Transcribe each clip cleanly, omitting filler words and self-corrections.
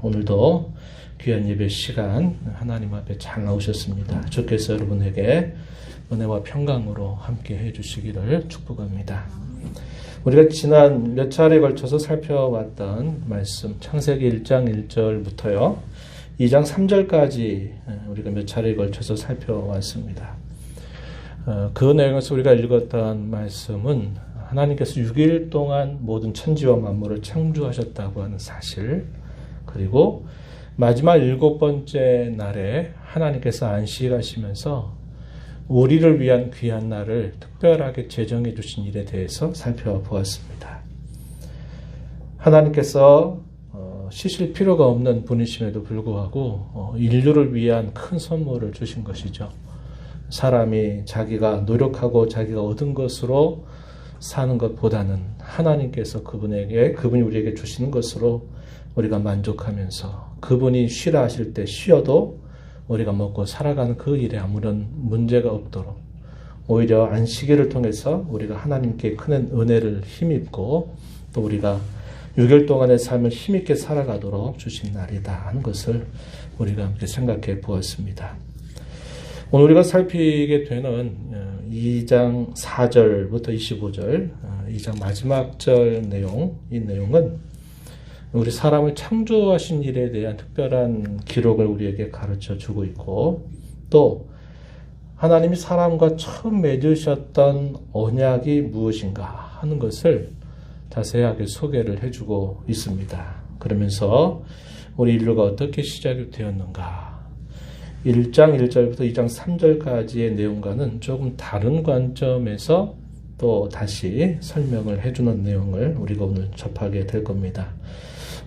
오늘도 귀한 예배 시간 하나님 앞에 잘 나오셨습니다. 주께서 여러분에게 은혜와 평강으로 함께 해주시기를 축복합니다. 우리가 지난 몇 차례에 걸쳐서 살펴왔던 말씀 창세기 1장 1절부터요 2장 3절까지 우리가 몇 차례에 걸쳐서 살펴왔습니다. 그 내용에서 우리가 읽었던 말씀은 하나님께서 6일 동안 모든 천지와 만물을 창조하셨다고 하는 사실, 그리고 마지막 7번째 날에 하나님께서 안식하시면서 우리를 위한 귀한 날을 특별하게 제정해 주신 일에 대해서 살펴보았습니다. 하나님께서 쉬실 필요가 없는 분이심에도 불구하고 인류를 위한 큰 선물을 주신 것이죠. 사람이 자기가 노력하고 자기가 얻은 것으로 사는 것보다는 하나님께서 그분이 우리에게 주시는 것으로 우리가 만족하면서 그분이 쉬라 하실 때 쉬어도 우리가 먹고 살아가는 그 일에 아무런 문제가 없도록 오히려 안식일을 통해서 우리가 하나님께 큰 은혜를 힘입고 또 우리가 6일 동안의 삶을 힘있게 살아가도록 주신 날이다 하는 것을 우리가 함께 생각해 보았습니다. 오늘 우리가 살피게 되는 2장 4절부터 25절, 2장 마지막 절 내용, 이 내용은 우리 사람을 창조하신 일에 대한 특별한 기록을 우리에게 가르쳐 주고 있고, 또 하나님이 사람과 처음 맺으셨던 언약이 무엇인가 하는 것을 자세하게 소개를 해주고 있습니다. 그러면서 우리 인류가 어떻게 시작이 되었는가, 1장 1절부터 2장 3절까지의 내용과는 조금 다른 관점에서 또 다시 설명을 해주는 내용을 우리가 오늘 접하게 될 겁니다.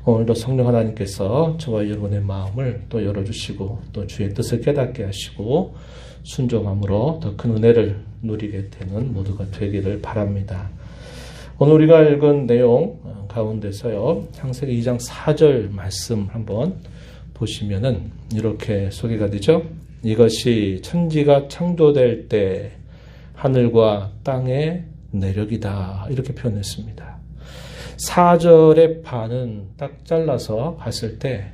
오늘도 성령 하나님께서 저와 여러분의 마음을 또 열어주시고 또 주의 뜻을 깨닫게 하시고 순종함으로 더 큰 은혜를 누리게 되는 모두가 되기를 바랍니다. 오늘 우리가 읽은 내용 가운데서요, 창세기 2장 4절 말씀 한번 보시면은 이렇게 소개가 되죠. 이것이 천지가 창조될 때 하늘과 땅의 내력이다, 이렇게 표현했습니다. 4절의 반은 딱 잘라서 봤을 때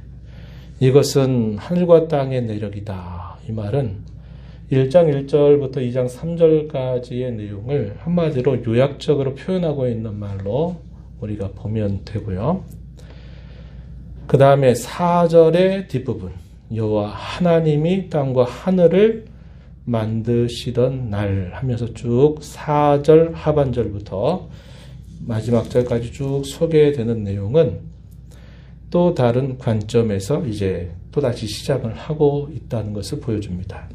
이것은 하늘과 땅의 내력이다, 이 말은 1장 1절부터 2장 3절까지의 내용을 한마디로 요약적으로 표현하고 있는 말로 우리가 보면 되고요. 그 다음에 4절의 뒷부분, 여호와 하나님이 땅과 하늘을 만드시던 날 하면서 쭉 4절 하반절부터 마지막 절까지 쭉 소개되는 내용은 또 다른 관점에서 이제 또다시 시작을 하고 있다는 것을 보여줍니다.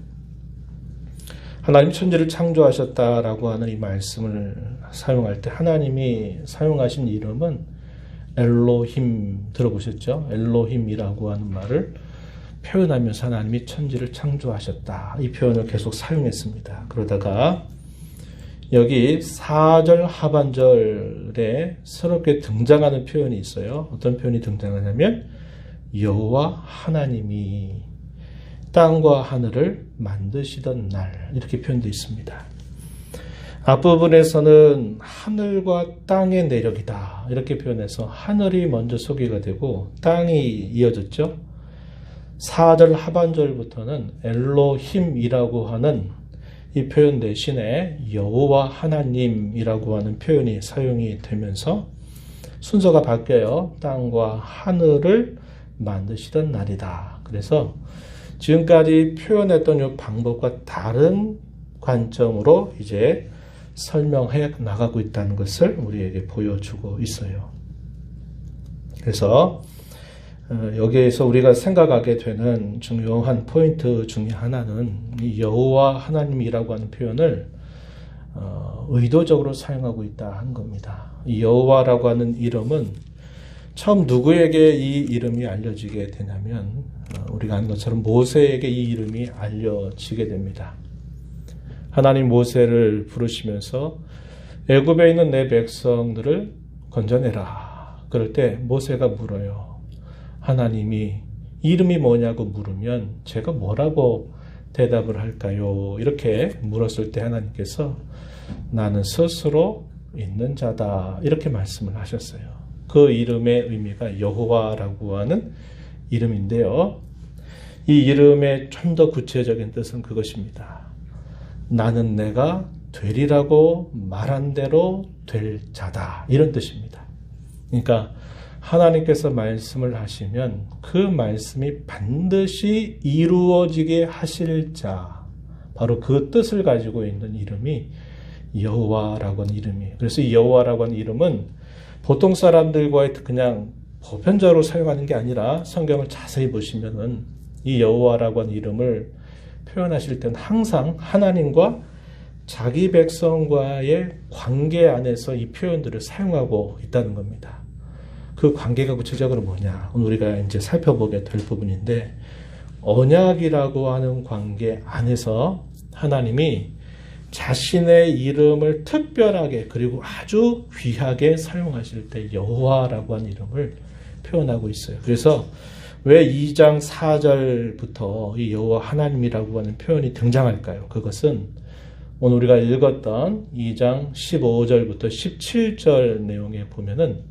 하나님 천지를 창조하셨다라고 하는 이 말씀을 사용할 때 하나님이 사용하신 이름은 엘로힘, 들어보셨죠? 엘로힘이라고 하는 말을 표현하면서 하나님이 천지를 창조하셨다, 이 표현을 계속 사용했습니다. 그러다가 여기 4절 하반절에 새롭게 등장하는 표현이 있어요. 어떤 표현이 등장하냐면 여호와 하나님이 땅과 하늘을 만드시던 날, 이렇게 표현되어 있습니다. 앞부분에서는 하늘과 땅의 내력이다, 이렇게 표현해서 하늘이 먼저 소개가 되고 땅이 이어졌죠. 4절 하반절부터는 엘로힘이라고 하는 이 표현 대신에 여호와 하나님이라고 하는 표현이 사용이 되면서 순서가 바뀌어요. 땅과 하늘을 만드시던 날이다. 그래서 지금까지 표현했던 이 방법과 다른 관점으로 이제 설명해 나가고 있다는 것을 우리에게 보여주고 있어요. 그래서 여기에서 우리가 생각하게 되는 중요한 포인트 중에 하나는 이 여호와 하나님이라고 하는 표현을 의도적으로 사용하고 있다 하는 겁니다. 이 여호와라고 하는 이름은 처음 누구에게 이 이름이 알려지게 되냐면 우리가 아는 것처럼 모세에게 이 이름이 알려지게 됩니다. 하나님 모세를 부르시면서 애굽에 있는 내 백성들을 건져내라. 그럴 때 모세가 물어요. 하나님이 이름이 뭐냐고 물으면 제가 뭐라고 대답을 할까요? 이렇게 물었을 때 하나님께서 나는 스스로 있는 자다, 이렇게 말씀을 하셨어요. 그 이름의 의미가 여호와라고 하는 이름인데요. 이 이름의 좀 더 구체적인 뜻은 그것입니다. 나는 내가 되리라고 말한 대로 될 자다. 이런 뜻입니다. 그러니까 하나님께서 말씀을 하시면 그 말씀이 반드시 이루어지게 하실 자, 바로 그 뜻을 가지고 있는 이름이 여호와라고 하는 이름이에요. 그래서 이 여호와라고 하는 이름은 보통 사람들과의 그냥 보편적으로 사용하는 게 아니라 성경을 자세히 보시면은 이 여호와라고 하는 이름을 표현하실 때는 항상 하나님과 자기 백성과의 관계 안에서 이 표현들을 사용하고 있다는 겁니다. 그 관계가 구체적으로 뭐냐? 오늘 우리가 이제 살펴보게 될 부분인데, 언약이라고 하는 관계 안에서 하나님이 자신의 이름을 특별하게 그리고 아주 귀하게 사용하실 때 여호와라고 하는 이름을 표현하고 있어요. 그래서 왜 2장 4절부터 이 여호와 하나님이라고 하는 표현이 등장할까요? 그것은 오늘 우리가 읽었던 2장 15절부터 17절 내용에 보면은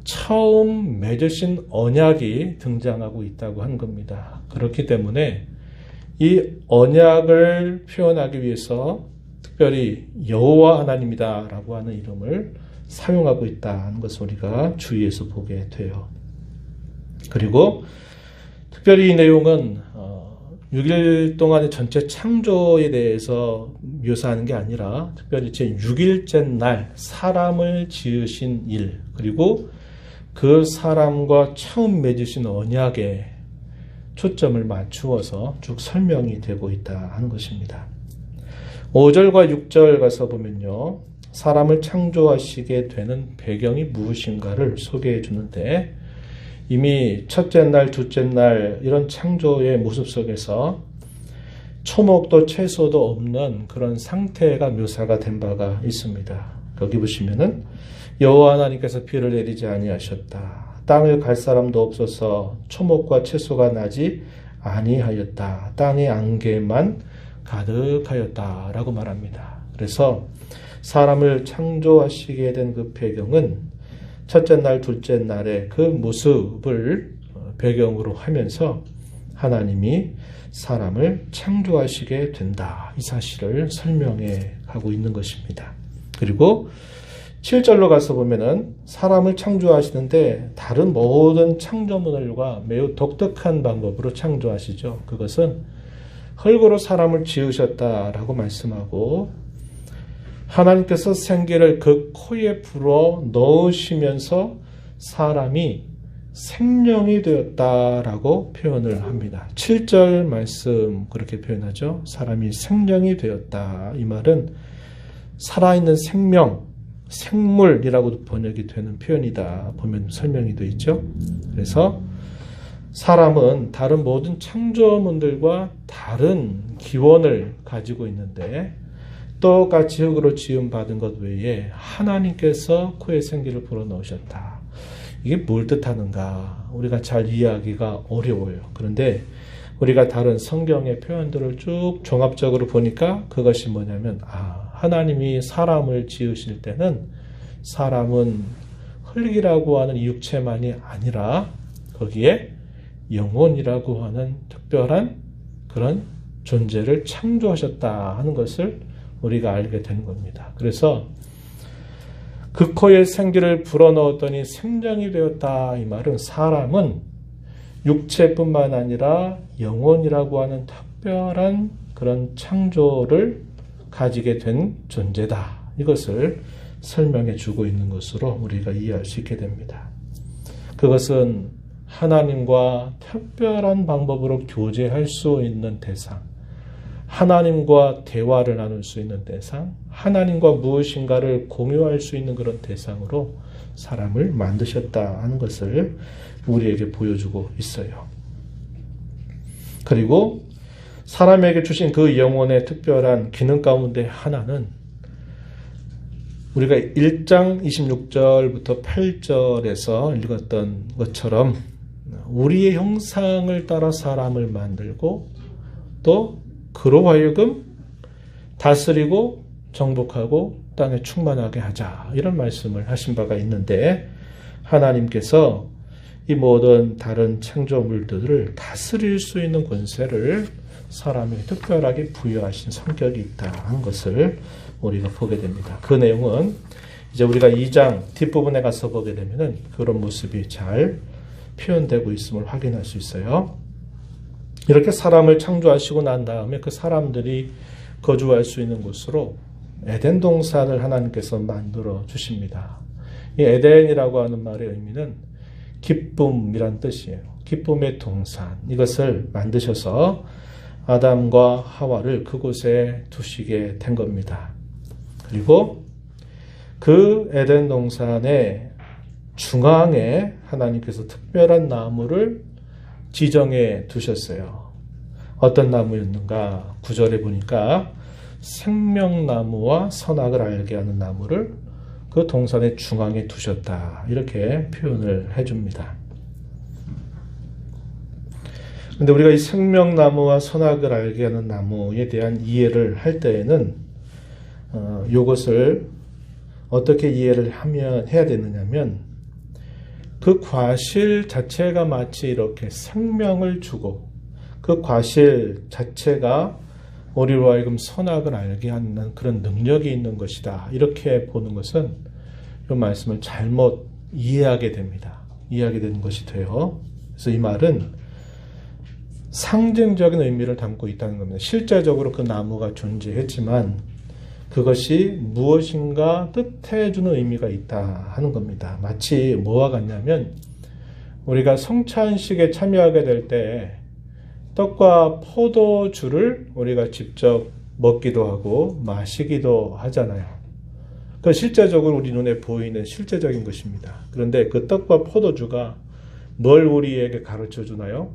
처음 맺으신 언약이 등장하고 있다고 한 겁니다. 그렇기 때문에 이 언약을 표현하기 위해서 특별히 여호와 하나님이다라고 하는 이름을 사용하고 있다는 것을 우리가 주의해서 보게 돼요. 그리고 특별히 이 내용은 6일 동안의 전체 창조에 대해서 묘사하는 게 아니라 특별히 제6일째 날 사람을 지으신 일, 그리고 그 사람과 처음 맺으신 언약에 초점을 맞추어서 쭉 설명이 되고 있다 하는 것입니다. 5절과 6절 가서 보면요, 사람을 창조하시게 되는 배경이 무엇인가를 소개해 주는데, 이미 첫째 날, 둘째 날 이런 창조의 모습 속에서 초목도 채소도 없는 그런 상태가 묘사가 된 바가 있습니다. 거기 보시면은 여호와 하나님께서 비를 내리지 아니하셨다. 땅을 갈 사람도 없어서 초목과 채소가 나지 아니하였다. 땅의 안개만 가득하였다라고 말합니다. 그래서 사람을 창조하시게 된 그 배경은 첫째 날, 둘째 날의 그 모습을 배경으로 하면서 하나님이 사람을 창조하시게 된다. 이 사실을 설명해 가고 있는 것입니다. 그리고 7절로 가서 보면은 사람을 창조하시는데 다른 모든 창조물과 매우 독특한 방법으로 창조하시죠. 그것은 흙으로 사람을 지으셨다라고 말씀하고, 하나님께서 생기를 그 코에 불어 넣으시면서 사람이 생명이 되었다라고 표현을 합니다. 7절 말씀 그렇게 표현하죠. 사람이 생명이 되었다. 이 말은 살아있는 생명, 생물이라고도 번역이 되는 표현이다. 보면 설명이 되어 있죠. 그래서 사람은 다른 모든 창조물들과 다른 기원을 가지고 있는데, 똑같이 흙으로 지음받은 것 외에 하나님께서 코에 생기를 불어넣으셨다. 이게 뭘 뜻하는가? 우리가 잘 이해하기가 어려워요. 그런데 우리가 다른 성경의 표현들을 쭉 종합적으로 보니까 그것이 뭐냐면, 하나님이 사람을 지으실 때는 사람은 흙이라고 하는 육체만이 아니라 거기에 영혼이라고 하는 특별한 그런 존재를 창조하셨다 하는 것을 우리가 알게 되는 겁니다. 그래서 그 코에 생기를 불어넣었더니 생명이 되었다. 이 말은 사람은 육체뿐만 아니라 영혼이라고 하는 특별한 그런 창조를 가지게 된 존재다. 이것을 설명해 주고 있는 것으로 우리가 이해할 수 있게 됩니다. 그것은 하나님과 특별한 방법으로 교제할 수 있는 대상, 하나님과 대화를 나눌 수 있는 대상, 하나님과 무엇인가를 공유할 수 있는 그런 대상으로 사람을 만드셨다 하는 것을 우리에게 보여주고 있어요. 그리고 사람에게 주신 그 영혼의 특별한 기능 가운데 하나는 우리가 1장 26절부터 8절에서 읽었던 것처럼 우리의 형상을 따라 사람을 만들고 또 그로 하여금 다스리고 정복하고 땅에 충만하게 하자, 이런 말씀을 하신 바가 있는데, 하나님께서 이 모든 다른 창조물들을 다스릴 수 있는 권세를 사람에게 특별하게 부여하신 성격이 있다 하는 것을 우리가 보게 됩니다. 그 내용은 이제 우리가 2장 뒷부분에 가서 보게 되면은 그런 모습이 잘 표현되고 있음을 확인할 수 있어요. 이렇게 사람을 창조하시고 난 다음에 그 사람들이 거주할 수 있는 곳으로 에덴 동산을 하나님께서 만들어 주십니다. 이 에덴이라고 하는 말의 의미는 기쁨이란 뜻이에요. 기쁨의 동산. 이것을 만드셔서 아담과 하와를 그곳에 두시게 된 겁니다. 그리고 그 에덴 동산의 중앙에 하나님께서 특별한 나무를 지정해 두셨어요. 어떤 나무였는가? 9절에 보니까 생명나무와 선악을 알게 하는 나무를 그 동산의 중앙에 두셨다. 이렇게 표현을 해줍니다. 근데 우리가 이 생명나무와 선악을 알게 하는 나무에 대한 이해를 할 때에는 이것을 어떻게 이해를 해야 되느냐면 그 과실 자체가 마치 이렇게 생명을 주고 그 과실 자체가 우리로 하여금 선악을 알게 하는 그런 능력이 있는 것이다. 이렇게 보는 것은 이 말씀을 잘못 이해하게 됩니다. 이해하게 되는 것이 돼요. 그래서 이 말은 상징적인 의미를 담고 있다는 겁니다. 실제적으로 그 나무가 존재했지만 그것이 무엇인가 뜻해주는 의미가 있다 하는 겁니다. 마치 뭐와 같냐면 우리가 성찬식에 참여하게 될 때 떡과 포도주를 우리가 직접 먹기도 하고 마시기도 하잖아요. 그 실제적으로 우리 눈에 보이는 실제적인 것입니다. 그런데 그 떡과 포도주가 뭘 우리에게 가르쳐 주나요?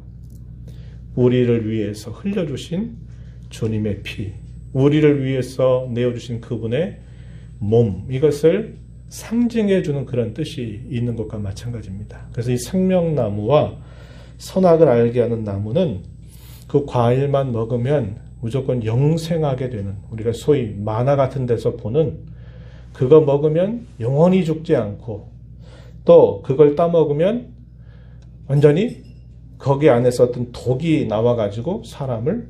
우리를 위해서 흘려주신 주님의 피, 우리를 위해서 내어주신 그분의 몸, 이것을 상징해 주는 그런 뜻이 있는 것과 마찬가지입니다. 그래서 이 생명나무와 선악을 알게 하는 나무는 그 과일만 먹으면 무조건 영생하게 되는, 우리가 소위 만화 같은 데서 보는 그거 먹으면 영원히 죽지 않고 또 그걸 따먹으면 완전히 거기 안에서 어떤 독이 나와가지고 사람을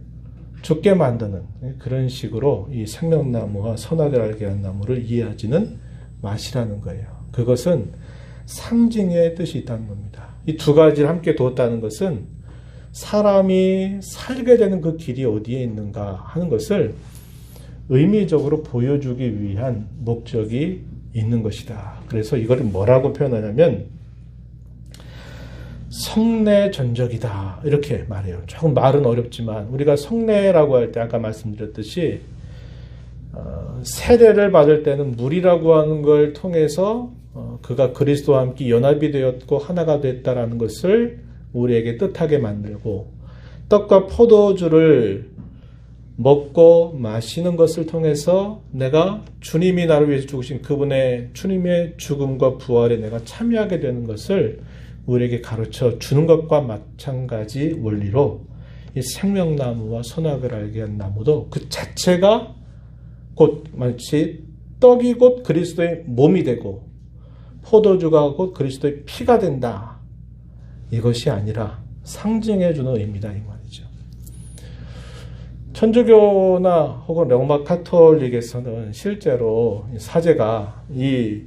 죽게 만드는 그런 식으로 이 생명나무와 선악을 알게 하는 나무를 이해하지는 마시라는 거예요. 그것은 상징의 뜻이 있다는 겁니다. 이 두 가지를 함께 두었다는 것은 사람이 살게 되는 그 길이 어디에 있는가 하는 것을 의미적으로 보여주기 위한 목적이 있는 것이다. 그래서 이걸 뭐라고 표현하냐면 성례전적이다 이렇게 말해요. 조금 말은 어렵지만 우리가 성례라고 할 때 아까 말씀드렸듯이 세례를 받을 때는 물이라고 하는 걸 통해서 그가 그리스도와 함께 연합이 되었고 하나가 됐다라는 것을 우리에게 뜻하게 만들고 떡과 포도주를 먹고 마시는 것을 통해서 내가 주님이 나를 위해서 죽으신 그분의 주님의 죽음과 부활에 내가 참여하게 되는 것을 우리에게 가르쳐 주는 것과 마찬가지 원리로 이 생명나무와 선악을 알게 한 나무도 그 자체가 곧 마치 떡이 곧 그리스도의 몸이 되고 포도주가 곧 그리스도의 피가 된다. 이것이 아니라 상징해주는 의미다 이 말이죠. 천주교나 혹은 로마 카톨릭에서는 실제로 사제가 이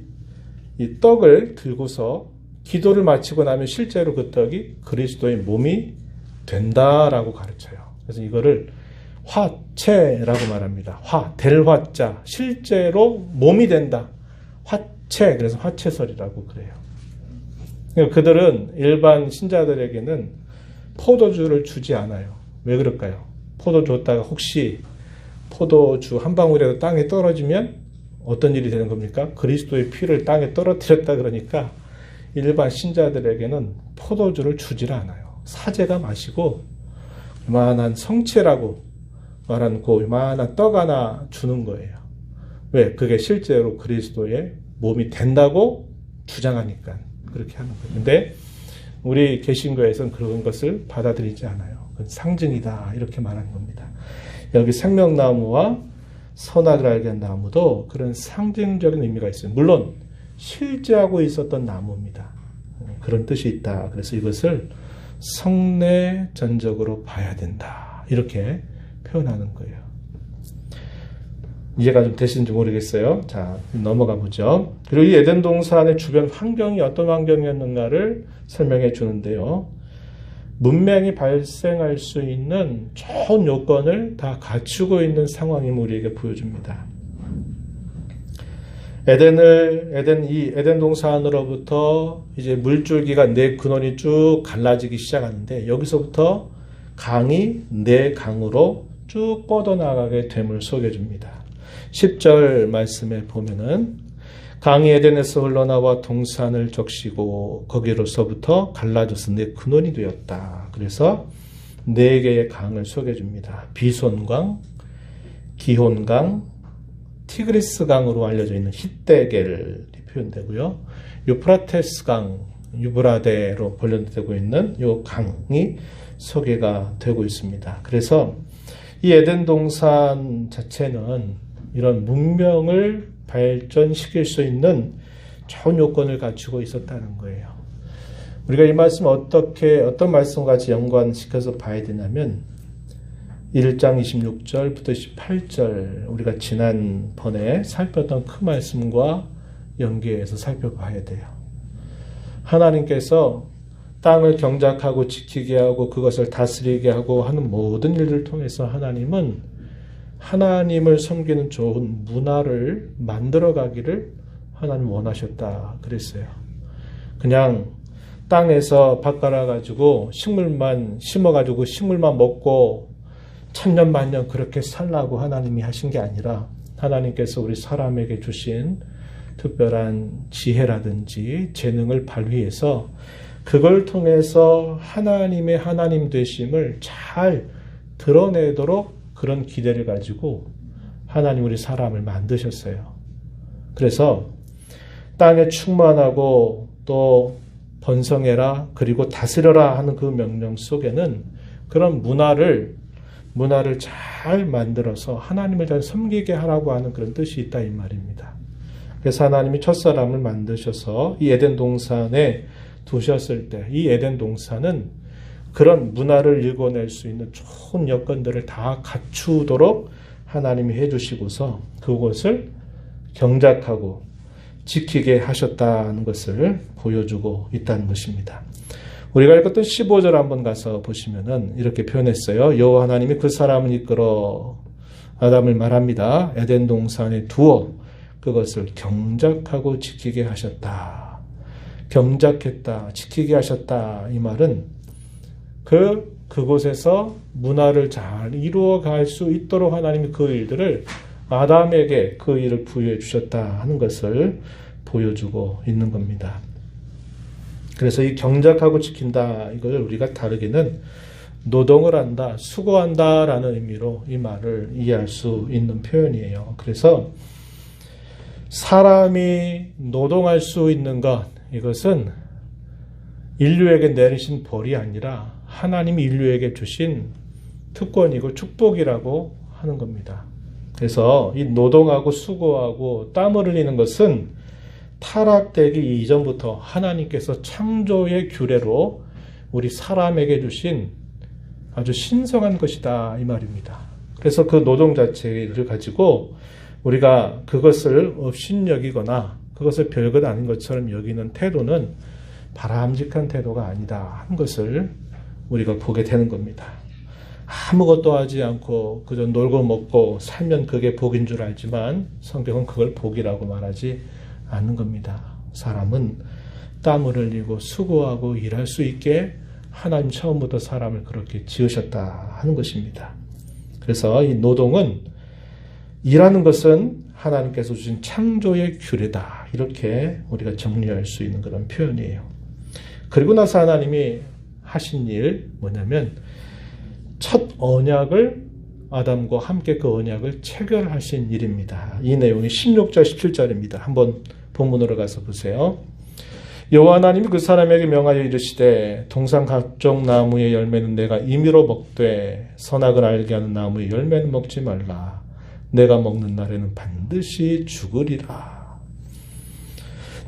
떡을 들고서 기도를 마치고 나면 실제로 그 떡이 그리스도의 몸이 된다라고 가르쳐요. 그래서 이거를 화체라고 말합니다. 될 화자, 실제로 몸이 된다. 화체, 그래서 화체설이라고 그래요. 그들은 일반 신자들에게는 포도주를 주지 않아요. 왜 그럴까요? 포도 줬다가 혹시 포도주 한 방울이라도 땅에 떨어지면 어떤 일이 되는 겁니까? 그리스도의 피를 땅에 떨어뜨렸다 그러니까 일반 신자들에게는 포도주를 주질 않아요. 사제가 마시고 요만한 성체라고 말하는 그 요만한 떡 하나 주는 거예요. 왜? 그게 실제로 그리스도의 몸이 된다고 주장하니까 그렇게 하는 거예요. 근데 우리 개신교에서는 그런 것을 받아들이지 않아요. 그건 상징이다 이렇게 말하는 겁니다. 여기 생명나무와 선악을 알게 한 나무도 그런 상징적인 의미가 있어요. 물론 실제하고 있었던 나무입니다. 그런 뜻이 있다. 그래서 이것을 성내전적으로 봐야 된다. 이렇게 표현하는 거예요. 이해가 좀 되시는지 모르겠어요. 자, 넘어가 보죠. 그리고 이 에덴 동산의 주변 환경이 어떤 환경이었는가를 설명해 주는데요. 문명이 발생할 수 있는 좋은 요건을 다 갖추고 있는 상황임을 우리에게 보여줍니다. 에덴 동산으로부터 이제 물줄기가 네 근원이 쭉 갈라지기 시작하는데 여기서부터 강이 네 강으로 쭉 뻗어나가게 됨을 소개해줍니다. 10절 말씀에 보면은 강이 에덴에서 흘러나와 동산을 적시고 거기로서부터 갈라져서 네 근원이 되었다. 그래서 네 개의 강을 소개해줍니다. 비손강, 기혼강, 티그리스강으로 알려져 있는 히데겔이 표현되고요. 유프라테스강, 유브라데로 번역되고 있는 이 강이 소개가 되고 있습니다. 그래서 이 에덴 동산 자체는 이런 문명을 발전시킬 수 있는 좋은 요건을 갖추고 있었다는 거예요. 우리가 이 말씀 어떤 말씀과 같이 연관시켜서 봐야 되냐면 1장 26절부터 18절 우리가 지난번에 살폈던 그 말씀과 연계해서 살펴봐야 돼요. 하나님께서 땅을 경작하고 지키게 하고 그것을 다스리게 하고 하는 모든 일들을 통해서 하나님은 하나님을 섬기는 좋은 문화를 만들어가기를 하나님 원하셨다 그랬어요. 그냥 땅에서 밭 갈아가지고 식물만 심어가지고 식물만 먹고 천년만년 그렇게 살라고 하나님이 하신 게 아니라 하나님께서 우리 사람에게 주신 특별한 지혜라든지 재능을 발휘해서 그걸 통해서 하나님의 하나님 되심을 잘 드러내도록 그런 기대를 가지고 하나님 우리 사람을 만드셨어요. 그래서 땅에 충만하고 또 번성해라 그리고 다스려라 하는 그 명령 속에는 그런 문화를 잘 만들어서 하나님을 잘 섬기게 하라고 하는 그런 뜻이 있다 이 말입니다. 그래서 하나님이 첫사람을 만드셔서 이 에덴 동산에 두셨을 때 이 에덴 동산은 그런 문화를 일궈낼 수 있는 좋은 여건들을 다 갖추도록 하나님이 해주시고서 그것을 경작하고 지키게 하셨다는 것을 보여주고 있다는 것입니다. 우리가 읽었던 15절 한번 가서 보시면은 이렇게 표현했어요. 여호와 하나님이 그 사람을 이끌어 아담을 말합니다. 에덴 동산에 두어 그것을 경작하고 지키게 하셨다. 경작했다, 지키게 하셨다. 이 말은 그곳에서 문화를 잘 이루어갈 수 있도록 하나님이 그 일들을 아담에게 그 일을 부여해 주셨다 하는 것을 보여주고 있는 겁니다. 그래서 이 경작하고 지킨다 이걸 우리가 다르게는 노동을 한다, 수고한다 라는 의미로 이 말을 이해할 수 있는 표현이에요. 그래서 사람이 노동할 수 있는 것 이것은 인류에게 내리신 벌이 아니라 하나님이 인류에게 주신 특권이고 축복이라고 하는 겁니다. 그래서 이 노동하고 수고하고 땀을 흘리는 것은 타락되기 이전부터 하나님께서 창조의 규례로 우리 사람에게 주신 아주 신성한 것이다 이 말입니다. 그래서 그 노동 자체를 가지고 우리가 그것을 업신여기거나 그것을 별것 아닌 것처럼 여기는 태도는 바람직한 태도가 아니다 하는 것을 우리가 보게 되는 겁니다. 아무것도 하지 않고 그저 놀고 먹고 살면 그게 복인 줄 알지만 성경은 그걸 복이라고 말하지 않는 겁니다. 사람은 땀을 흘리고 수고하고 일할 수 있게 하나님 처음부터 사람을 그렇게 지으셨다 하는 것입니다. 그래서 이 노동은 일하는 것은 하나님께서 주신 창조의 규례다. 이렇게 우리가 정리할 수 있는 그런 표현이에요. 그리고 나서 하나님이 하신 일 뭐냐면 첫 언약을 아담과 함께 그 언약을 체결하신 일입니다. 이 내용이 16절 17절입니다. 한번 본문으로 가서 보세요. 여호와 하나님이 그 사람에게 명하여 이르시되 동산 각종 나무의 열매는 내가 임의로 먹되 선악을 알게 하는 나무의 열매는 먹지 말라. 내가 먹는 날에는 반드시 죽으리라.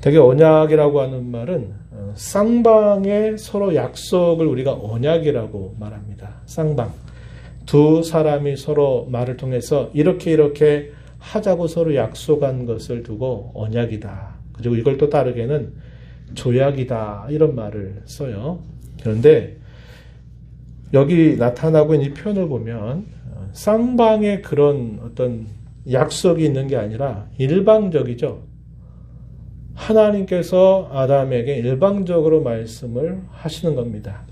되게 언약이라고 하는 말은 쌍방의 서로 약속을 우리가 언약이라고 말합니다. 쌍방. 두 사람이 서로 말을 통해서 이렇게 하자고 서로 약속한 것을 두고 언약이다. 그리고 이걸 또 다르게는 조약이다. 이런 말을 써요. 그런데 여기 나타나고 있는 이 표현을 보면 쌍방의 그런 어떤 약속이 있는 게 아니라 일방적이죠. 하나님께서 아담에게 일방적으로 말씀을 하시는 겁니다.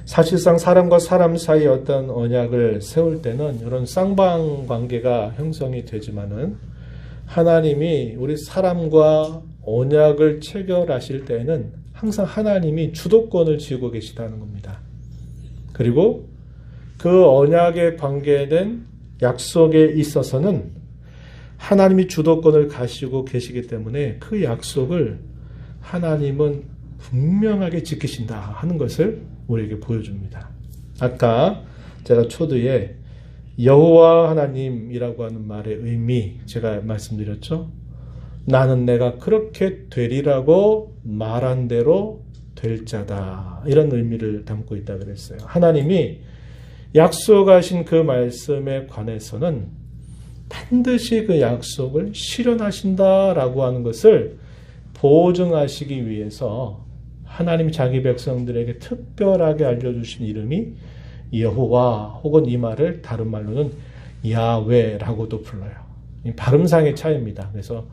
사실상 사람과 사람 사이에 어떤 언약을 세울 때는 이런 쌍방 관계가 형성이 되지만은 하나님이 우리 사람과 언약을 체결하실 때에는 항상 하나님이 주도권을 쥐고 계시다는 겁니다. 그리고 그 언약에 관계된 약속에 있어서는 하나님이 주도권을 가지고 계시기 때문에 그 약속을 하나님은 분명하게 지키신다 하는 것을 우리에게 보여줍니다. 아까 제가 초두에 여호와 하나님이라고 하는 말의 의미 제가 말씀드렸죠. 나는 내가 그렇게 되리라고 말한 대로 될 자다. 이런 의미를 담고 있다 그랬어요. 하나님이 약속하신 그 말씀에 관해서는 반드시 그 약속을 실현하신다라고 하는 것을 보증하시기 위해서 하나님 자기 백성들에게 특별하게 알려주신 이름이 여호와 혹은 이 말을 다른 말로는 야훼라고도 불러요. 발음상의 차이입니다. 그래서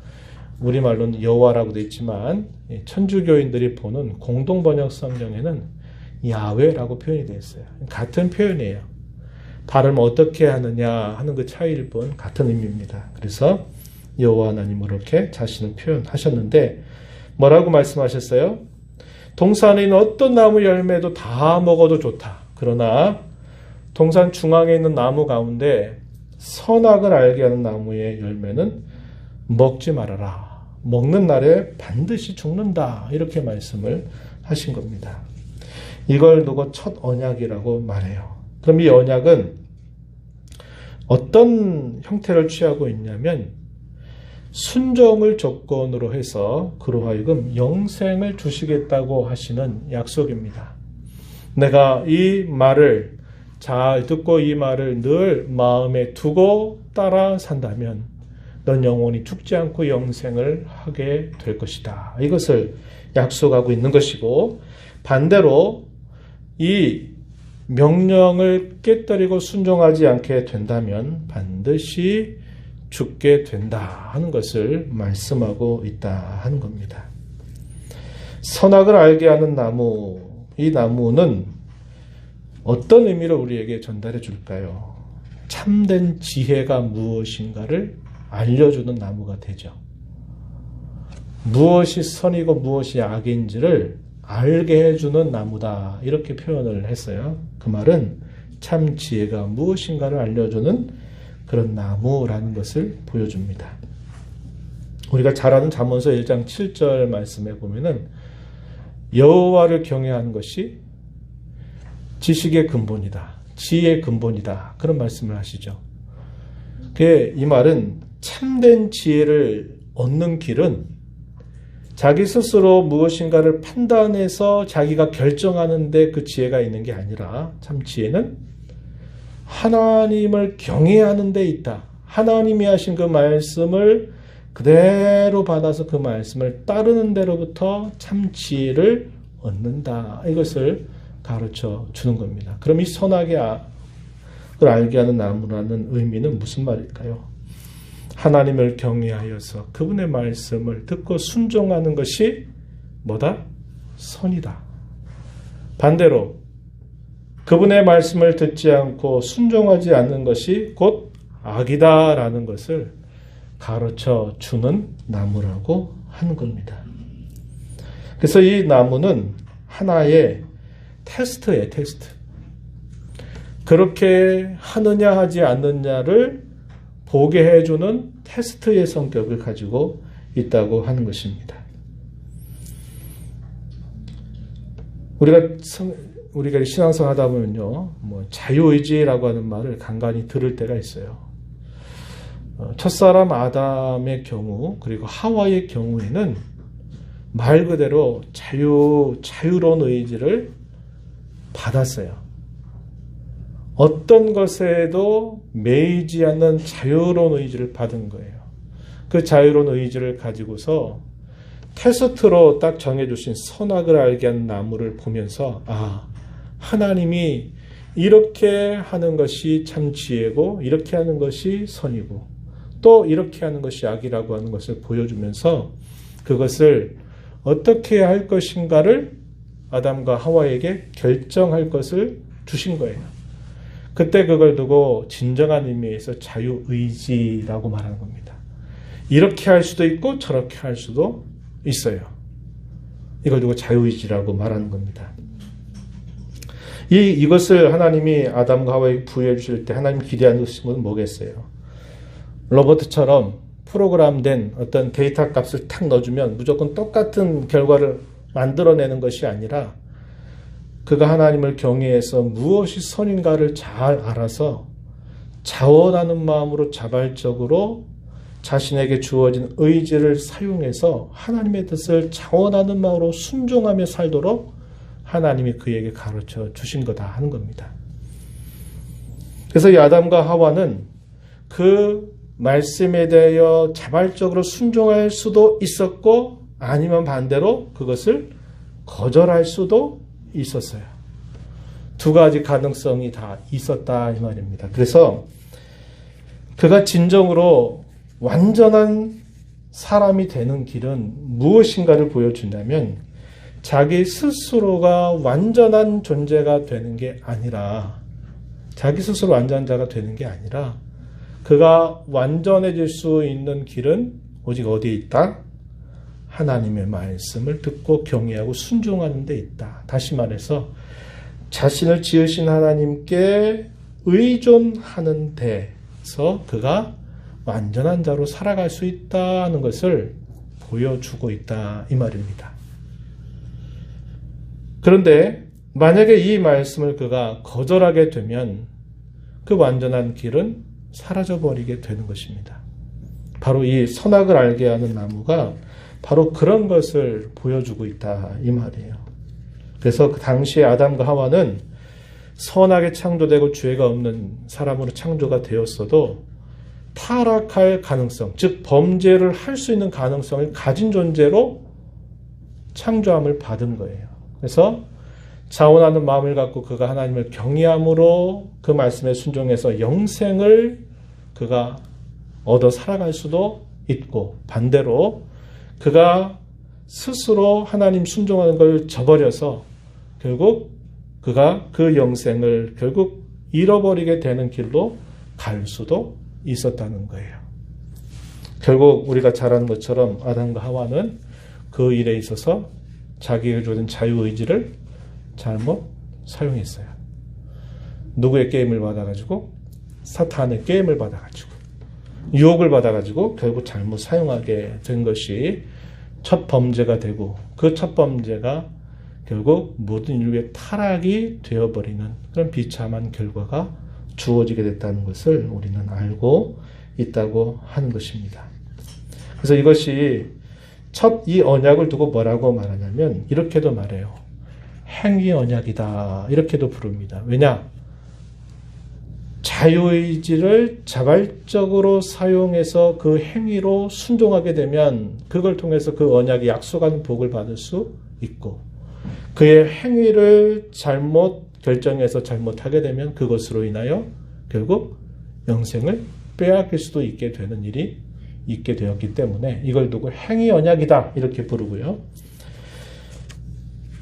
우리말로는 여호와라고 되어 있지만 천주교인들이 보는 공동번역 성경에는 야훼라고 표현이 되어 있어요. 같은 표현이에요. 발음을 어떻게 하느냐 하는 그 차이일 뿐 같은 의미입니다. 그래서 여호와 하나님을 이렇게 자신을 표현하셨는데 뭐라고 말씀하셨어요? 동산에 있는 어떤 나무 열매도 다 먹어도 좋다. 그러나 동산 중앙에 있는 나무 가운데 선악을 알게 하는 나무의 열매는 먹지 말아라. 먹는 날에 반드시 죽는다. 이렇게 말씀을 하신 겁니다. 이걸 두고 첫 언약이라고 말해요. 그럼 이 언약은 어떤 형태를 취하고 있냐면 순종을 조건으로 해서 그로 하여금 영생을 주시겠다고 하시는 약속입니다. 내가 이 말을 잘 듣고 이 말을 늘 마음에 두고 따라 산다면 넌 영원히 죽지 않고 영생을 하게 될 것이다. 이것을 약속하고 있는 것이고 반대로 이 명령을 깨뜨리고 순종하지 않게 된다면 반드시 죽게 된다 하는 것을 말씀하고 있다 하는 겁니다. 선악을 알게 하는 나무, 이 나무는 어떤 의미를 우리에게 전달해 줄까요? 참된 지혜가 무엇인가를 알려주는 나무가 되죠. 무엇이 선이고 무엇이 악인지를 알게 해주는 나무다 이렇게 표현을 했어요. 그 말은 참 지혜가 무엇인가를 알려주는 그런 나무라는 것을 보여줍니다. 우리가 잘 아는 잠언서 1장 7절 말씀에 보면은 여호와를 경외하는 것이 지식의 근본이다. 지혜의 근본이다. 그런 말씀을 하시죠. 이 말은 참된 지혜를 얻는 길은 자기 스스로 무엇인가를 판단해서 자기가 결정하는데 그 지혜가 있는 게 아니라 참 지혜는 하나님을 경외하는 데 있다. 하나님이 하신 그 말씀을 그대로 받아서 그 말씀을 따르는 데로부터 참 지혜를 얻는다. 이것을 가르쳐 주는 겁니다. 그럼 이 선악의 걸 알게 하는 나무라는 의미는 무슨 말일까요? 하나님을 경외하여서 그분의 말씀을 듣고 순종하는 것이 뭐다? 선이다. 반대로 그분의 말씀을 듣지 않고 순종하지 않는 것이 곧 악이다라는 것을 가르쳐 주는 나무라고 하는 겁니다. 그래서 이 나무는 하나의 테스트예요, 테스트. 그렇게 하느냐 하지 않느냐를 보게 해주는 테스트의 성격을 가지고 있다고 하는 것입니다. 우리가 신앙생활 하다 보면요, 자유의지라고 하는 말을 간간히 들을 때가 있어요. 첫사람 아담의 경우 그리고 하와의 경우에는 말 그대로 자유로운 의지를 받았어요. 어떤 것에도 매이지 않는 자유로운 의지를 받은 거예요. 그 자유로운 의지를 가지고서 테스트로 딱 정해주신 선악을 알게 한 나무를 보면서 하나님이 이렇게 하는 것이 참 지혜고 이렇게 하는 것이 선이고 또 이렇게 하는 것이 악이라고 하는 것을 보여주면서 그것을 어떻게 할 것인가를 아담과 하와에게 결정할 것을 주신 거예요. 그때 그걸 두고 진정한 의미에서 자유의지라고 말하는 겁니다. 이렇게 할 수도 있고 저렇게 할 수도 있어요. 이걸 두고 자유의지라고 말하는 겁니다. 이것을 하나님이 아담과 하와에게 부여해 주실 때 하나님 기대하는 것은 뭐겠어요? 로봇처럼 프로그램된 어떤 데이터 값을 탁 넣어주면 무조건 똑같은 결과를 만들어내는 것이 아니라 그가 하나님을 경외해서 무엇이 선인가를 잘 알아서 자원하는 마음으로 자발적으로 자신에게 주어진 의지를 사용해서 하나님의 뜻을 자원하는 마음으로 순종하며 살도록 하나님이 그에게 가르쳐 주신 거다 하는 겁니다. 그래서 이 아담과 하와는 그 말씀에 대하여 자발적으로 순종할 수도 있었고 아니면 반대로 그것을 거절할 수도 있었어요. 두 가지 가능성이 다 있었다 이 말입니다. 그래서 그가 진정으로 완전한 사람이 되는 길은 무엇인가를 보여준다면 자기 스스로가 완전한 존재가 되는 게 아니라 자기 스스로 완전한 자가 되는 게 아니라 그가 완전해질 수 있는 길은 오직 어디에 있다? 하나님의 말씀을 듣고 경외하고 순종하는 데 있다. 다시 말해서 자신을 지으신 하나님께 의존하는 데서 그가 완전한 자로 살아갈 수 있다는 것을 보여주고 있다 이 말입니다. 그런데 만약에 이 말씀을 그가 거절하게 되면 그 완전한 길은 사라져버리게 되는 것입니다. 바로 이 선악을 알게 하는 나무가 바로 그런 것을 보여주고 있다 이 말이에요. 그래서 그 당시에 아담과 하와는 선하게 창조되고 죄가 없는 사람으로 창조가 되었어도 타락할 가능성, 즉 범죄를 할 수 있는 가능성을 가진 존재로 창조함을 받은 거예요. 그래서 자원하는 마음을 갖고 그가 하나님을 경외함으로 그 말씀에 순종해서 영생을 그가 얻어 살아갈 수도 있고 반대로 그가 스스로 하나님 순종하는 걸 저버려서 결국 그가 그 영생을 결국 잃어버리게 되는 길로 갈 수도 있었다는 거예요. 결국 우리가 잘 아는 것처럼 아담과 하와는 그 일에 있어서 자기에게 주어진 자유의지를 잘못 사용했어요. 누구의 게임을 받아가지고 사탄의 게임을 받아가지고 유혹을 받아가지고 결국 잘못 사용하게 된 것이 첫 범죄가 되고 그 첫 범죄가 결국 모든 인류의 타락이 되어버리는 그런 비참한 결과가 주어지게 됐다는 것을 우리는 알고 있다고 하는 것입니다. 그래서 이것이 첫 이 언약을 두고 뭐라고 말하냐면 이렇게도 말해요. 행위 언약이다 이렇게도 부릅니다. 왜냐? 자유의지를 자발적으로 사용해서 그 행위로 순종하게 되면 그걸 통해서 그 언약이 약속하는 복을 받을 수 있고 그의 행위를 잘못 결정해서 잘못하게 되면 그것으로 인하여 결국 영생을 빼앗길 수도 있게 되는 일이 있게 되었기 때문에 이걸 두고 행위 언약이다 이렇게 부르고요.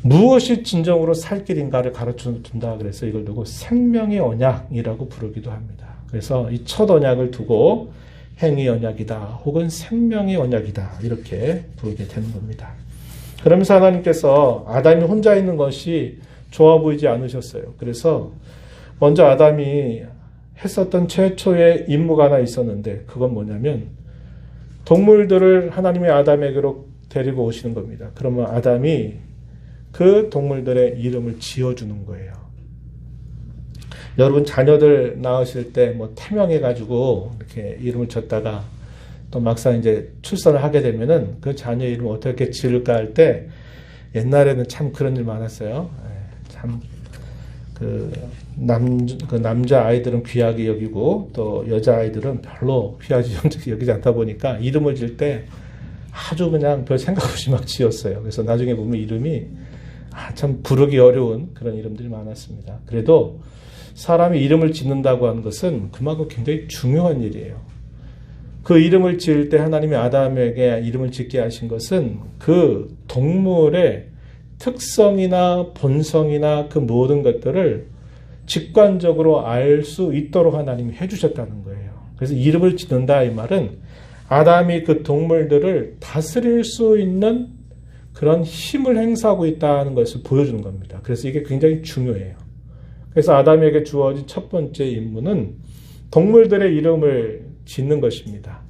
무엇이 진정으로 살 길인가를 가르쳐 준다 그래서 이걸 두고 생명의 언약이라고 부르기도 합니다. 그래서 이 첫 언약을 두고 행위 언약이다 혹은 생명의 언약이다 이렇게 부르게 되는 겁니다. 그러면서 하나님께서 아담이 혼자 있는 것이 좋아 보이지 않으셨어요. 그래서 먼저 아담이 했었던 최초의 임무가 하나 있었는데 그건 뭐냐면 동물들을 하나님이 아담에게로 데리고 오시는 겁니다. 그러면 아담이 그 동물들의 이름을 지어주는 거예요. 여러분 자녀들 낳으실 때 뭐 태명해가지고 이렇게 이름을 줬다가 또 막상 이제 출산을 하게 되면은 그 자녀 이름을 어떻게 지을까 할 때 옛날에는 참 그런 일 많았어요. 참 그 남자 아이들은 귀하게 여기고 또 여자 아이들은 별로 귀하게 여기지 않다 보니까 이름을 지을 때 아주 그냥 별 생각 없이 막 지었어요. 그래서 나중에 보면 이름이 참 부르기 어려운 그런 이름들이 많았습니다. 그래도 사람이 이름을 짓는다고 하는 것은 그만큼 굉장히 중요한 일이에요. 그 이름을 지을 때 하나님이 아담에게 이름을 짓게 하신 것은 그 동물의 특성이나 본성이나 그 모든 것들을 직관적으로 알 수 있도록 하나님이 해주셨다는 거예요. 그래서 이름을 짓는다 이 말은 아담이 그 동물들을 다스릴 수 있는 그런 힘을 행사하고 있다는 것을 보여주는 겁니다. 그래서 이게 굉장히 중요해요. 그래서 아담에게 주어진 첫 번째 임무는 동물들의 이름을 짓는 것입니다.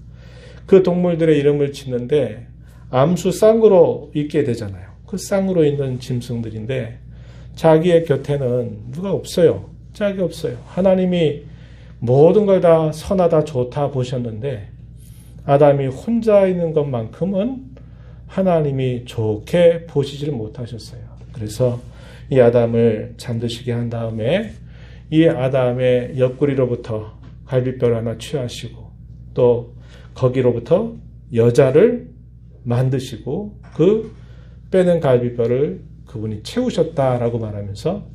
그 동물들의 이름을 짓는데 암수 쌍으로 있게 되잖아요. 그 쌍으로 있는 짐승들인데 자기의 곁에는 누가 없어요. 짝이 없어요. 하나님이 모든 걸 다 선하다 좋다 보셨는데 아담이 혼자 있는 것만큼은 하나님이 좋게 보시지를 못하셨어요. 그래서 이 아담을 잠드시게 한 다음에 이 아담의 옆구리로부터 갈비뼈를 하나 취하시고 또 거기로부터 여자를 만드시고 그 빼는 갈비뼈를 그분이 채우셨다라고 말하면서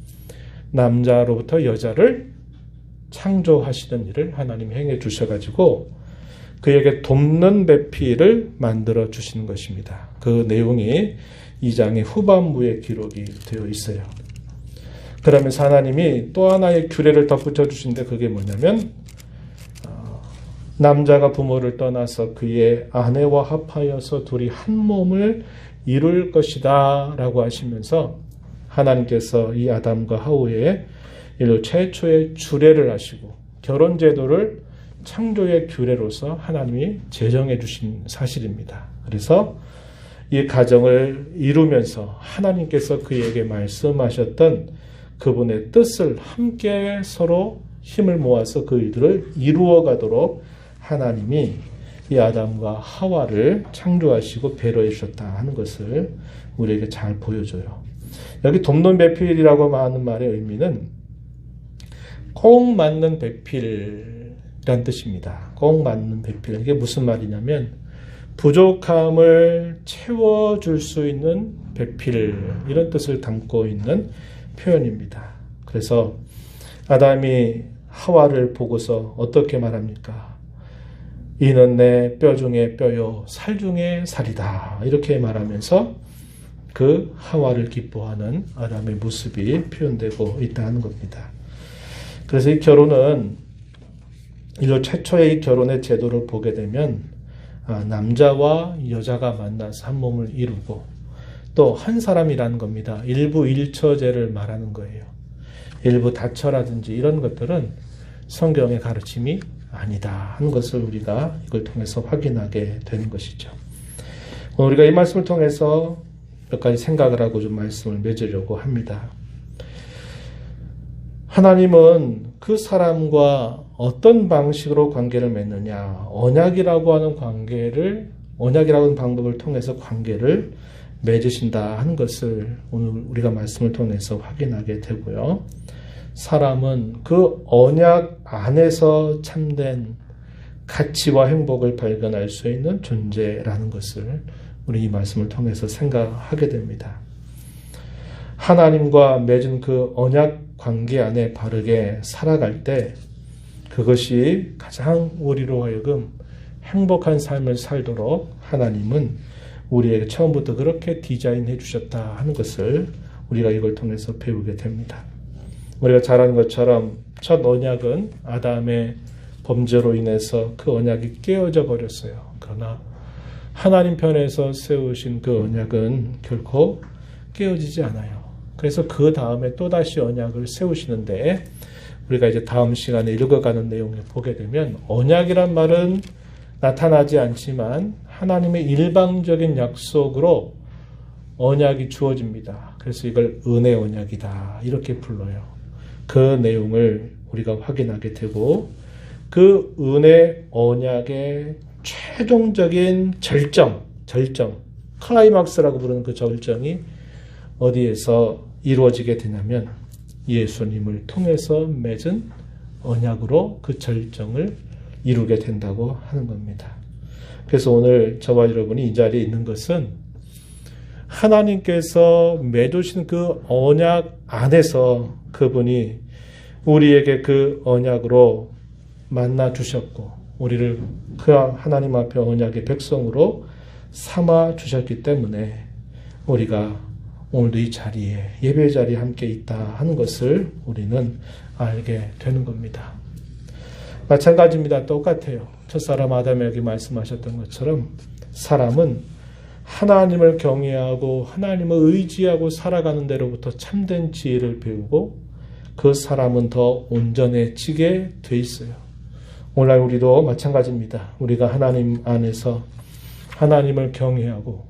남자로부터 여자를 창조하시는 일을 하나님이 행해 주셔가지고 그에게 돕는 배필을 만들어 주시는 것입니다. 그 내용이 2장의 후반부에 기록이 되어 있어요. 그러면서 하나님이 또 하나의 규례를 덧붙여 주신데 그게 뭐냐면 남자가 부모를 떠나서 그의 아내와 합하여서 둘이 한 몸을 이룰 것이다 라고 하시면서 하나님께서 이 아담과 하우의 인류 최초의 주례를 하시고 결혼제도를 창조의 규례로서 하나님이 제정해 주신 사실입니다. 그래서 이 가정을 이루면서 하나님께서 그에게 말씀하셨던 그분의 뜻을 함께 서로 힘을 모아서 그 일들을 이루어 가도록 하나님이 이 아담과 하와를 창조하시고 배려해 주셨다 하는 것을 우리에게 잘 보여줘요. 여기 돕는 배필이라고 하는 말의 의미는 꼭 맞는 배필이란 뜻입니다. 꼭 맞는 배필. 이게 무슨 말이냐면 부족함을 채워줄 수 있는 배필 이런 뜻을 담고 있는 표현입니다. 그래서 아담이 하와를 보고서 어떻게 말합니까? 이는 내 뼈 중에 뼈요 살 중에 살이다 이렇게 말하면서 그 하와를 기뻐하는 아담의 모습이 표현되고 있다는 겁니다. 그래서 이 결혼은 인류 최초의 이 결혼의 제도를 보게 되면 남자와 여자가 만나서 한 몸을 이루고 또 한 사람이라는 겁니다. 일부 일처제를 말하는 거예요. 일부 다처라든지 이런 것들은 성경의 가르침이 아니다 하는 것을 우리가 이걸 통해서 확인하게 되는 것이죠. 우리가 이 말씀을 통해서 몇 가지 생각을 하고 좀 말씀을 맺으려고 합니다. 하나님은 그 사람과 어떤 방식으로 관계를 맺느냐, 언약이라고 하는 방법을 통해서 관계를 맺으신다 하는 것을 오늘 우리가 말씀을 통해서 확인하게 되고요. 사람은 그 언약 안에서 참된 가치와 행복을 발견할 수 있는 존재라는 것을 우리 이 말씀을 통해서 생각하게 됩니다. 하나님과 맺은 그 언약 관계 안에 바르게 살아갈 때 그것이 가장 우리로 하여금 행복한 삶을 살도록 하나님은 우리에게 처음부터 그렇게 디자인해 주셨다 하는 것을 우리가 이걸 통해서 배우게 됩니다. 우리가 잘 아는 것처럼 첫 언약은 아담의 범죄로 인해서 그 언약이 깨어져 버렸어요. 그러나 하나님 편에서 세우신 그 언약은 결코 깨어지지 않아요. 그래서 그 다음에 또다시 언약을 세우시는데 우리가 이제 다음 시간에 읽어가는 내용을 보게 되면 언약이란 말은 나타나지 않지만 하나님의 일방적인 약속으로 언약이 주어집니다. 그래서 이걸 은혜 언약이다 이렇게 불러요. 그 내용을 우리가 확인하게 되고 그 은혜 언약의 최종적인 절정, 클라이막스라고 부르는 그 절정이 어디에서 이루어지게 되냐면 예수님을 통해서 맺은 언약으로 그 절정을 이루게 된다고 하는 겁니다. 그래서 오늘 저와 여러분이 이 자리에 있는 것은 하나님께서 맺으신 그 언약 안에서 그분이 우리에게 그 언약으로 만나 주셨고 우리를 그 하나님 앞에 언약의 백성으로 삼아 주셨기 때문에 우리가 오늘도 이 자리에 예배 자리에 함께 있다 하는 것을 우리는 알게 되는 겁니다. 마찬가지입니다. 똑같아요. 첫사람 아담에게 말씀하셨던 것처럼 사람은 하나님을 경외하고 하나님을 의지하고 살아가는 데로부터 참된 지혜를 배우고 그 사람은 더 온전해지게 돼 있어요. 오늘 우리도 마찬가지입니다. 우리가 하나님 안에서 하나님을 경외하고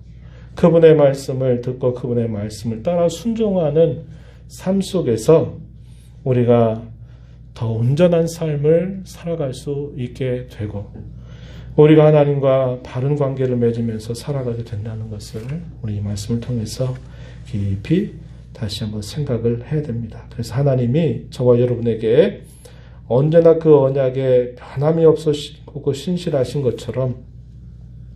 그분의 말씀을 듣고 그분의 말씀을 따라 순종하는 삶 속에서 우리가 더 온전한 삶을 살아갈 수 있게 되고 우리가 하나님과 바른 관계를 맺으면서 살아가게 된다는 것을 우리 이 말씀을 통해서 깊이 다시 한번 생각을 해야 됩니다. 그래서 하나님이 저와 여러분에게 언제나 그 언약에 변함이 없으시고 신실하신 것처럼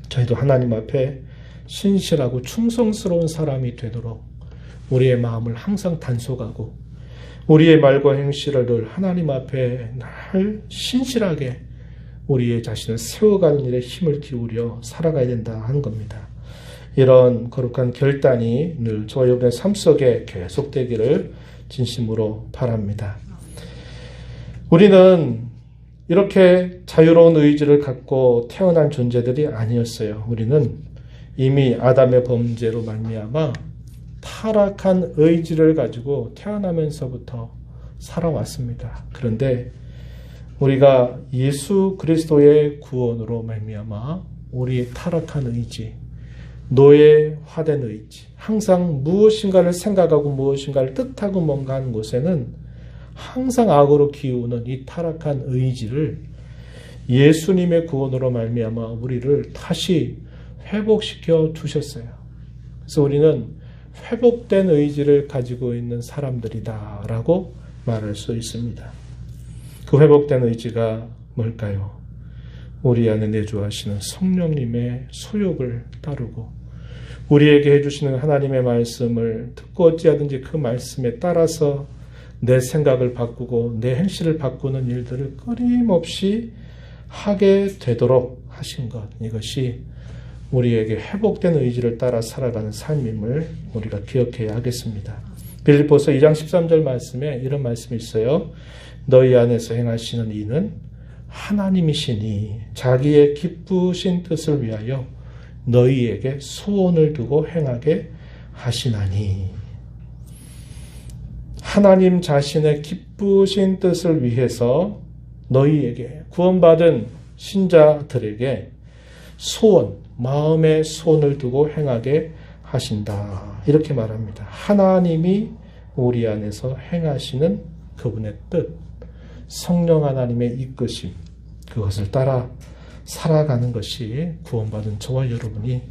저희도 하나님 앞에 신실하고 충성스러운 사람이 되도록 우리의 마음을 항상 단속하고 우리의 말과 행실을 늘 하나님 앞에 늘 신실하게 우리의 자신을 세워가는 일에 힘을 기울여 살아가야 된다 하는 겁니다. 이런 거룩한 결단이 늘 저와 여러분의 삶 속에 계속되기를 진심으로 바랍니다. 우리는 이렇게 자유로운 의지를 갖고 태어난 존재들이 아니었어요. 우리는 이미 아담의 범죄로 말미암아 타락한 의지를 가지고 태어나면서부터 살아왔습니다. 그런데 우리가 예수 그리스도의 구원으로 말미암아 우리의 타락한 의지, 노예화된 의지, 항상 무엇인가를 생각하고 무엇인가를 뜻하고 뭔가 하는 곳에는 항상 악으로 기우는 이 타락한 의지를 예수님의 구원으로 말미암아 우리를 다시 회복시켜 주셨어요. 그래서 우리는 회복된 의지를 가지고 있는 사람들이다라고 말할 수 있습니다. 그 회복된 의지가 뭘까요? 우리 안에 내주하시는 성령님의 소욕을 따르고 우리에게 해주시는 하나님의 말씀을 듣고 어찌하든지 그 말씀에 따라서 내 생각을 바꾸고 내 행실을 바꾸는 일들을 끊임없이 하게 되도록 하신 것, 이것이 우리에게 회복된 의지를 따라 살아가는 삶임을 우리가 기억해야 하겠습니다. 빌립보서 2장 13절 말씀에 이런 말씀이 있어요. 너희 안에서 행하시는 이는 하나님이시니 자기의 기쁘신 뜻을 위하여 너희에게 소원을 두고 행하게 하시나니. 하나님 자신의 기쁘신 뜻을 위해서 너희에게 구원받은 신자들에게 소원, 마음의 소원을 두고 행하게 하신다. 이렇게 말합니다. 하나님이 우리 안에서 행하시는 그분의 뜻, 성령 하나님의 이끄심, 그것을 따라 살아가는 것이 구원받은 저와 여러분이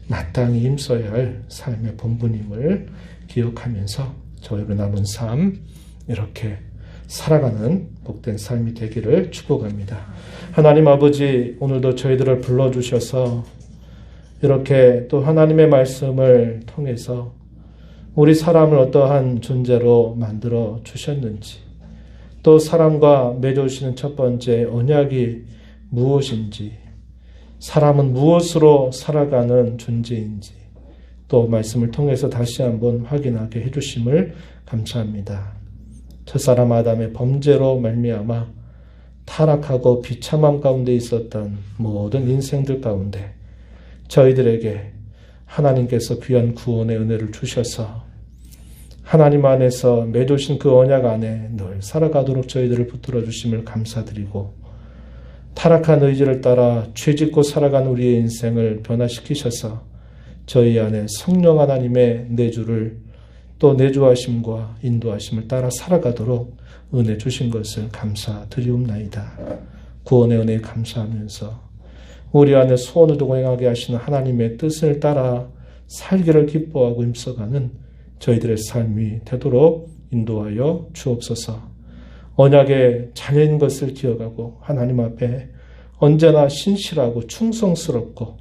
마땅히 힘써야 할 삶의 본분임을 기억하면서 저희의 남은 삶 이렇게 살아가는 복된 삶이 되기를 축복합니다. 하나님 아버지, 오늘도 저희들을 불러주셔서 이렇게 또 하나님의 말씀을 통해서 우리 사람을 어떠한 존재로 만들어 주셨는지, 또 사람과 맺어주시는 첫 번째 언약이 무엇인지, 사람은 무엇으로 살아가는 존재인지 또 말씀을 통해서 다시 한번 확인하게 해주심을 감사합니다. 첫사람 아담의 범죄로 말미암아 타락하고 비참함 가운데 있었던 모든 인생들 가운데 저희들에게 하나님께서 귀한 구원의 은혜를 주셔서 하나님 안에서 맺으신 그 언약 안에 늘 살아가도록 저희들을 붙들어 주심을 감사드리고, 타락한 의지를 따라 죄짓고 살아가는 우리의 인생을 변화시키셔서 저희 안에 성령 하나님의 내주를 또 내주하심과 인도하심을 따라 살아가도록 은혜 주신 것을 감사드리옵나이다. 구원의 은혜에 감사하면서 우리 안에 소원을 두고 행하게 하시는 하나님의 뜻을 따라 살기를 기뻐하고 힘써가는 저희들의 삶이 되도록 인도하여 주옵소서. 언약의 자녀인 것을 기억하고 하나님 앞에 언제나 신실하고 충성스럽고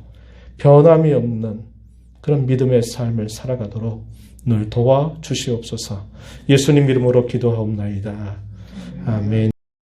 변함이 없는 그런 믿음의 삶을 살아가도록 늘 도와주시옵소서. 예수님 이름으로 기도하옵나이다. 아멘.